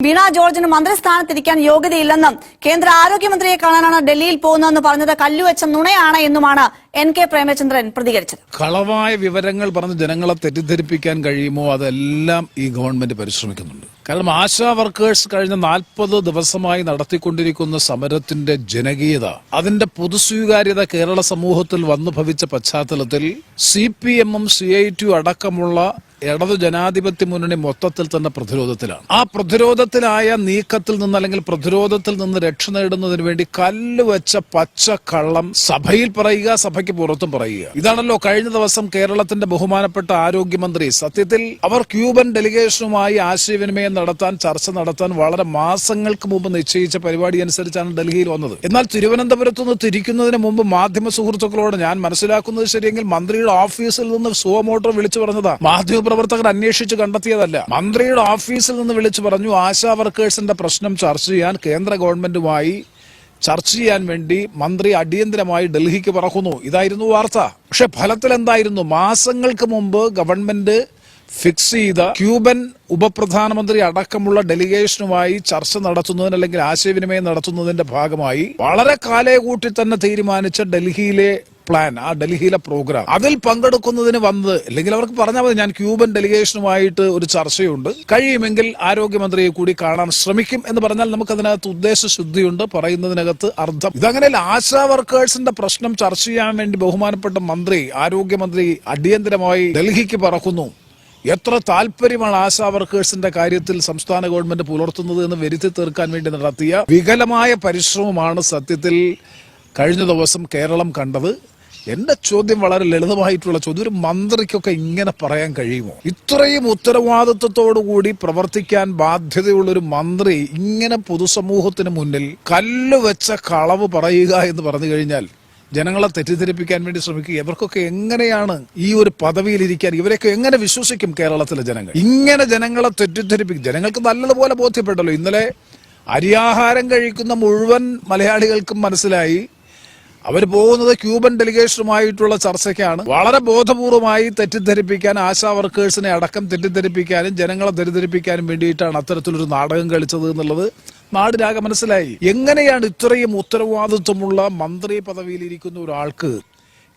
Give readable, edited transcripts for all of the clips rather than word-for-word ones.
വീണ ജോർജിന് മന്ത്രിസ്ഥാനത്തിരിക്കാൻ യോഗ്യതയില്ലെന്നും കേന്ദ്ര ആരോഗ്യമന്ത്രിയെ കാണാനാണ് ഡൽഹിയിൽ പോകുന്നതെന്ന് പറഞ്ഞത് കല്ലുവെച്ച നുണയാണ് എന്നുമാണ് NK പ്രേമചന്ദ്രൻ പ്രതികരിച്ചത്. കളവായ വിവരങ്ങൾ പറഞ്ഞ് ജനങ്ങളെ തെറ്റിദ്ധരിപ്പിക്കാൻ കഴിയുമോ അതെല്ലാം ഈ ഗവൺമെന്റ് പരിശ്രമിക്കുന്നുണ്ട്. കാരണം ആശാ വർക്കേഴ്സ് കഴിഞ്ഞ 40 ദിവസമായി നടത്തിക്കൊണ്ടിരിക്കുന്ന സമരത്തിന്റെ ജനകീയത, അതിന്റെ പൊതുസ്വീകാര്യത കേരള സമൂഹത്തിൽ വന്നു ഭവിച്ച പശ്ചാത്തലത്തിൽ CPM-ഉം CIT-യും അടക്കമുള്ള ഇടതു ജനാധിപത്യ മുന്നണി മൊത്തത്തിൽ തന്നെ പ്രതിരോധത്തിലാണ്. ആ പ്രതിരോധത്തിലായ നീക്കത്തിൽ നിന്ന് അല്ലെങ്കിൽ പ്രതിരോധത്തിൽ നിന്ന് രക്ഷ നേടുന്നതിന് വേണ്ടി കല്ലുവെച്ച പച്ചക്കള്ളം സഭയിൽ പറയുക, സഭയ്ക്ക് പുറത്തും പറയുക. ഇതാണല്ലോ കഴിഞ്ഞ ദിവസം കേരളത്തിന്റെ ബഹുമാനപ്പെട്ട ആരോഗ്യമന്ത്രി സത്യത്തിൽ അവർ ക്യൂബൻ ഡെലിഗേഷനുമായി ആശയവിനിമയം നടത്താൻ, ചർച്ച നടത്താൻ വളരെ മാസങ്ങൾക്ക് മുമ്പ് നിശ്ചയിച്ച പരിപാടി അനുസരിച്ചാണ് ഡൽഹിയിൽ വന്നത്. എന്നാൽ തിരുവനന്തപുരത്ത് നിന്ന് തിരിക്കുന്നതിന് മുമ്പ് മാധ്യമ സുഹൃത്തുക്കളോട് ഞാൻ മനസ്സിലാക്കുന്നത് ശരിയെങ്കിൽ മന്ത്രിയുടെ ഓഫീസിൽ നിന്ന് സുവമോട്ടോ വിളിച്ചു പറഞ്ഞതാ. പ്രവർത്തകർ അന്വേഷിച്ച് കണ്ടെത്തിയതല്ല. മന്ത്രിയുടെ ഓഫീസിൽ നിന്ന് വിളിച്ചു പറഞ്ഞു ആശാ വർക്കേഴ്സിന്റെ പ്രശ്നം ചർച്ച ചെയ്യാൻ കേന്ദ്ര ഗവൺമെന്റുമായി ചർച്ച ചെയ്യാൻ വേണ്ടി മന്ത്രി അടിയന്തരമായി ഡൽഹിക്ക് പറക്കുന്നു. ഇതായിരുന്നു വാർത്ത. പക്ഷെ ഫലത്തിൽ എന്തായിരുന്നു? മാസങ്ങൾക്ക് മുമ്പ് ഗവൺമെന്റ് ഫിക്സ് ചെയ്ത ക്യൂബൻ ഉപപ്രധാനമന്ത്രി അടക്കമുള്ള ഡെലിഗേഷനുമായി ചർച്ച നടത്തുന്നതിന് അല്ലെങ്കിൽ ആശയവിനിമയം നടത്തുന്നതിന്റെ ഭാഗമായി വളരെ കാലേ കൂട്ടി തന്നെ തീരുമാനിച്ച ഡൽഹിയിലെ പ്ലാൻ, ആ ഡൽഹിയിലെ പ്രോഗ്രാം, അതിൽ പങ്കെടുക്കുന്നതിന് വന്നത്, അല്ലെങ്കിൽ അവർക്ക് പറഞ്ഞാൽ മതി ഞാൻ ക്യൂബൻ ഡെലിഗേഷനുമായിട്ട് ഒരു ചർച്ചയുണ്ട്, കഴിയുമെങ്കിൽ ആരോഗ്യമന്ത്രിയെ കൂടി കാണാൻ ശ്രമിക്കും എന്ന് പറഞ്ഞാൽ നമുക്കതിനകത്ത് ഉദ്ദേശശുദ്ധിയുണ്ട്, പറയുന്നതിനകത്ത് അർത്ഥം. ഇതങ്ങനെയല്ല. ആശാ വർക്കേഴ്സിന്റെ പ്രശ്നം ചർച്ച ചെയ്യാൻ വേണ്ടി ബഹുമാനപ്പെട്ട മന്ത്രി, ആരോഗ്യമന്ത്രി അടിയന്തരമായി ഡൽഹിക്ക് പറക്കുന്നു. എത്ര താല്പര്യമാണ് ആശാ വർക്കേഴ്സിന്റെ കാര്യത്തിൽ സംസ്ഥാന ഗവൺമെന്റ് പുലർത്തുന്നത് എന്ന് വരുത്തി തീർക്കാൻ വേണ്ടി നടത്തിയ വികലമായ പരിശ്രമമാണ് സത്യത്തിൽ കഴിഞ്ഞ ദിവസം കേരളം കണ്ടത്. എന്റെ ചോദ്യം വളരെ ലളിതമായിട്ടുള്ള ചോദ്യം, ഒരു മന്ത്രിക്കൊക്കെ ഇങ്ങനെ പറയാൻ കഴിയുമോ? ഇത്രയും ഉത്തരവാദിത്വത്തോടുകൂടി പ്രവർത്തിക്കാൻ ബാധ്യതയുള്ള ഒരു മന്ത്രി ഇങ്ങനെ പൊതുസമൂഹത്തിന് മുന്നിൽ കല്ലുവെച്ച കളവ് പറയുക എന്ന് പറഞ്ഞു കഴിഞ്ഞാൽ ജനങ്ങളെ തെറ്റിദ്ധരിപ്പിക്കാൻ വേണ്ടി ശ്രമിക്കുക. ഇവർക്കൊക്കെ എങ്ങനെയാണ് ഈ ഒരു പദവിയിലിരിക്കാൻ, ഇവരൊക്കെ എങ്ങനെ വിശ്വസിക്കും കേരളത്തിലെ ജനങ്ങൾ? ഇങ്ങനെ ജനങ്ങളെ തെറ്റിദ്ധരിപ്പിക്കും. ജനങ്ങൾക്ക് നല്ലതുപോലെ ബോധ്യപ്പെട്ടല്ലോ. ഇന്നലെ അരിയാഹാരം കഴിക്കുന്ന മുഴുവൻ മലയാളികൾക്കും മനസ്സിലായി അവർ പോകുന്നത് ക്യൂബൻ ഡെലിഗേഷനുമായിട്ടുള്ള ചർച്ചയ്ക്കാണ്. വളരെ ബോധപൂർവമായി തെറ്റിദ്ധരിപ്പിക്കാൻ, ആശാ വർക്കേഴ്സിനെ അടക്കം തെറ്റിദ്ധരിപ്പിക്കാനും ജനങ്ങളെ തെറ്റിദ്ധരിപ്പിക്കാനും വേണ്ടിയിട്ടാണ് അത്തരത്തിലൊരു നാടകം കളിച്ചത് എന്നുള്ളത് നാടിനാകെ മനസ്സിലായി. എങ്ങനെയാണ് ഇത്രയും ഉത്തരവാദിത്വമുള്ള മന്ത്രി പദവിയിലിരിക്കുന്ന ഒരാൾക്ക്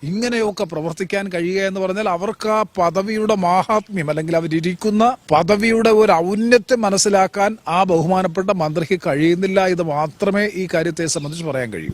ഇങ്ങനെയൊക്കെ പ്രവർത്തിക്കാൻ കഴിയുക എന്ന് പറഞ്ഞാൽ അവർക്ക് ആ പദവിയുടെ മാഹാത്മ്യം അല്ലെങ്കിൽ അവരിയ്ക്കുന്ന പദവിയുടെ ഒരു ഔന്നത്യം മനസ്സിലാക്കാൻ ആ ബഹുമാനപ്പെട്ട മന്ത്രിക്ക് കഴിയുന്നില്ല. ഇത് മാത്രമേ ഈ കാര്യത്തെ സംബന്ധിച്ച് പറയാൻ കഴിയൂ.